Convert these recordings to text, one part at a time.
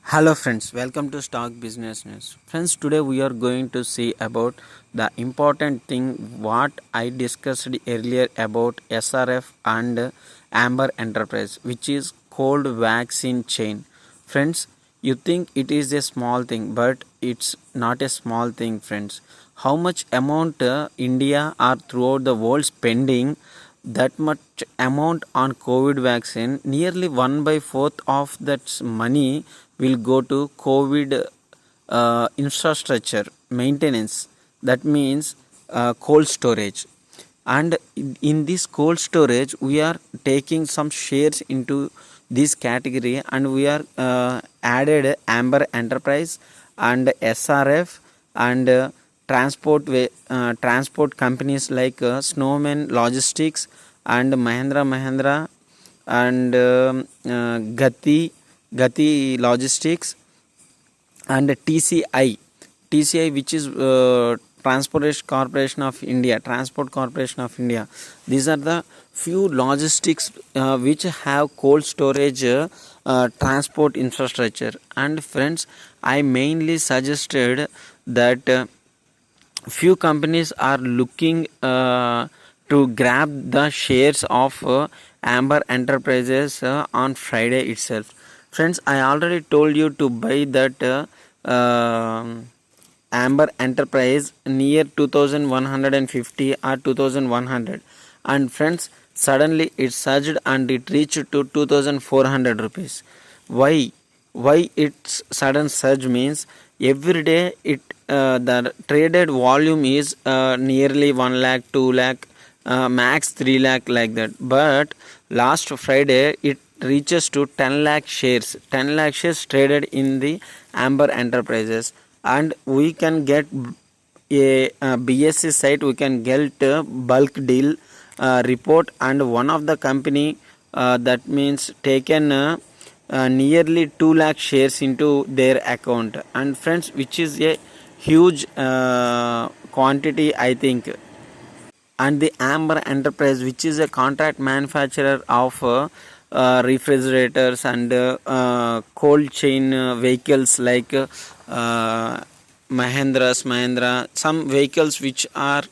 Hello friends, welcome to Stock Business News. Friends, today we are going to see about the important thing what I discussed earlier about SRF and Amber Enterprise, which is cold vaccine chain. Friends, you think it is a small thing, but it's not a small thing, friends. How much amount India or throughout the world spending that much amount on COVID vaccine, nearly 1 by 4th of that money will go to COVID infrastructure maintenance. That means cold storage. And in this cold storage, we are taking some shares into this category, and we are added Amber Enterprise and SRF and transport companies like Snowman Logistics and Mahindra and Gati Logistics and TCI, which is Transport Corporation of India. These are the few logistics which have cold storage transport infrastructure. And friends, I mainly suggested that few companies are looking to grab the shares of Amber Enterprises on Friday itself. Friends, I already told you to buy that Amber Enterprise near 2150 or 2100, and friends, suddenly it surged and it reached to 2400 rupees. Why? Why its sudden surge means every day the traded volume is nearly 1 lakh, 2 lakh, max 3 lakh like that. But last Friday it reaches to 10 lakh shares. 10 lakh shares traded in the Amber Enterprises, and we can get a BSC site. We can get a bulk deal report, and one of the company that means taken nearly 2 lakh shares into their account. And friends, which is a huge quantity, I think. And the Amber Enterprise, which is a contract manufacturer of refrigerators and cold chain vehicles like Mahindra, some vehicles which are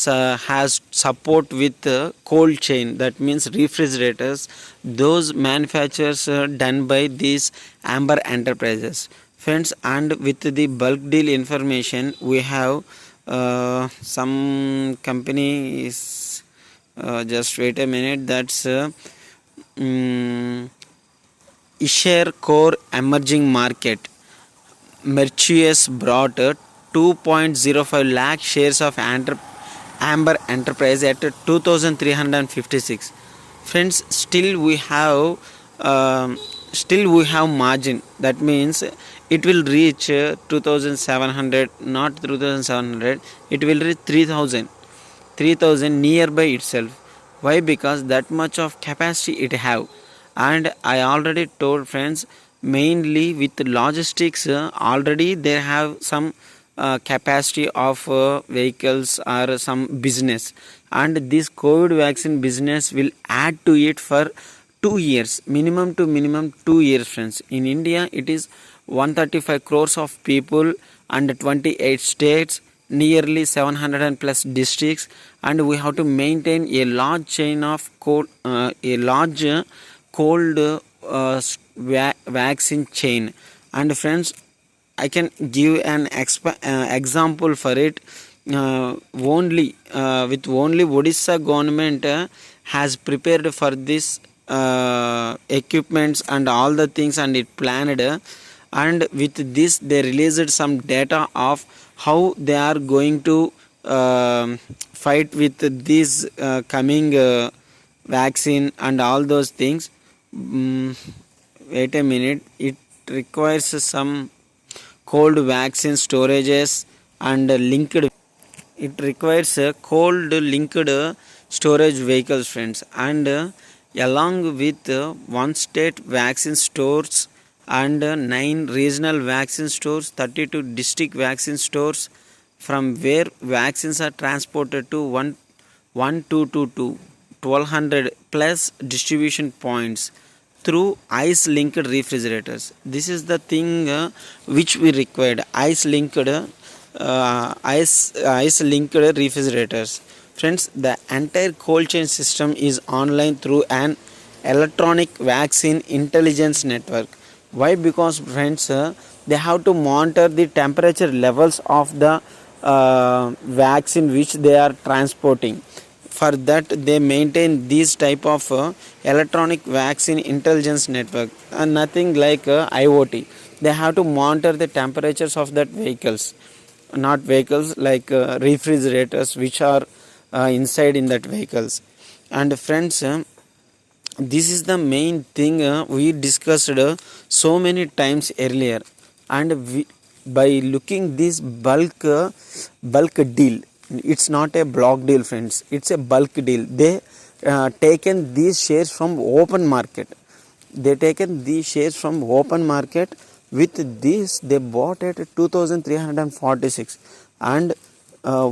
has support with cold chain, that means refrigerators. Those manufacturers done by these Amber Enterprises, friends. And with the bulk deal information, we have some company is just wait a minute, that's Ishare Core Emerging Market. Mercius brought 2.05 lakh shares of Amber Enterprise at 2356. Friends, still we have margin. That means it will reach 2700, not 2700. It will reach 3000 nearby itself. Why? Because that much of capacity it have. And I already told, friends, mainly with logistics already they have some capacity of vehicles or some business, and this COVID vaccine business will add to it for 2 years, minimum to minimum 2 years. Friends, in India it is 135 crores of people and 28 states, nearly 700 plus districts, and we have to maintain a large chain of a large cold vaccine chain. And friends, I can give an example for it. Only with only Odisha government has prepared for this equipments and all the things, and it planned, and with this they released some data of how they are going to fight with this coming vaccine and all those things. Wait a minute, it requires some cold vaccine storages and linked. It requires cold linked storage vehicles, friends. And along with one state vaccine stores and 9 regional vaccine stores, 32 district vaccine stores, from where vaccines are transported to 1200 plus distribution points. through ice linked refrigerators. This is the thing which we required, ice linked refrigerators. Friends, the entire cold chain system is online through an electronic vaccine intelligence network. Why? Because friends, they have to monitor the temperature levels of the vaccine which they are transporting. For that, they maintain this type of electronic vaccine intelligence network, and nothing like IoT. They have to monitor the temperatures of that vehicles, not vehicles like refrigerators which are inside in that vehicles. And friends, this is the main thing we discussed so many times earlier. And by looking this bulk deal, it's not a block deal, friends, it's a bulk deal. They taken these shares from open market. They taken these shares from open market. With this, they bought at 2346, and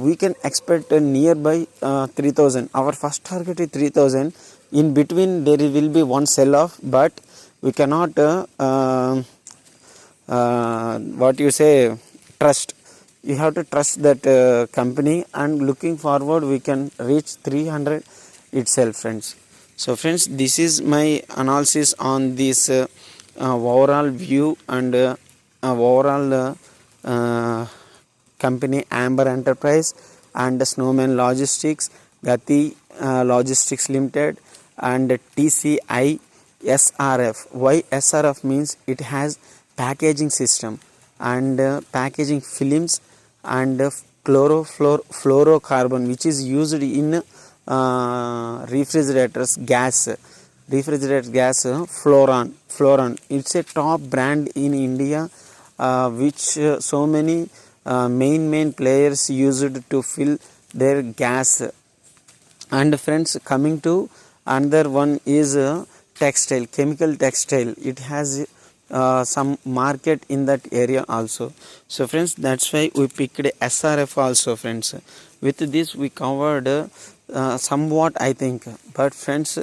we can expect a nearby 3000. Our first target is 3000. In between there will be one sell off, but we cannot what you say, trust. You have to trust that company, and looking forward we can reach 300 itself, friends. So friends, this is my analysis on this overall view and overall company Amber Enterprise and Snowman Logistics, Gati Logistics Limited, and TCI SRF. Why SRF means it has packaging system and packaging films and fluorocarbon which is used in refrigerators gas, fluoron. It's a top brand in India which so many main players used to fill their gas. And friends, coming to another one is textile, chemical textile. It has some market in that area also. So friends, that's why we picked SRF also, friends. With this we covered somewhat, I think. But friends,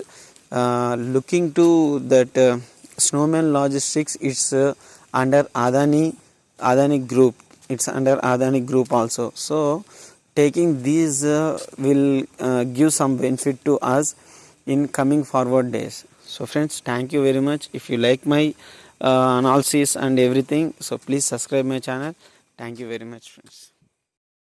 looking to that Snowman Logistics, it's under Adani Group. It's under Adani Group also. So taking these will give some benefit to us in coming forward days. So friends, thank you very much. If you like my analysis and everything, so please subscribe my channel. Thank you very much, friends.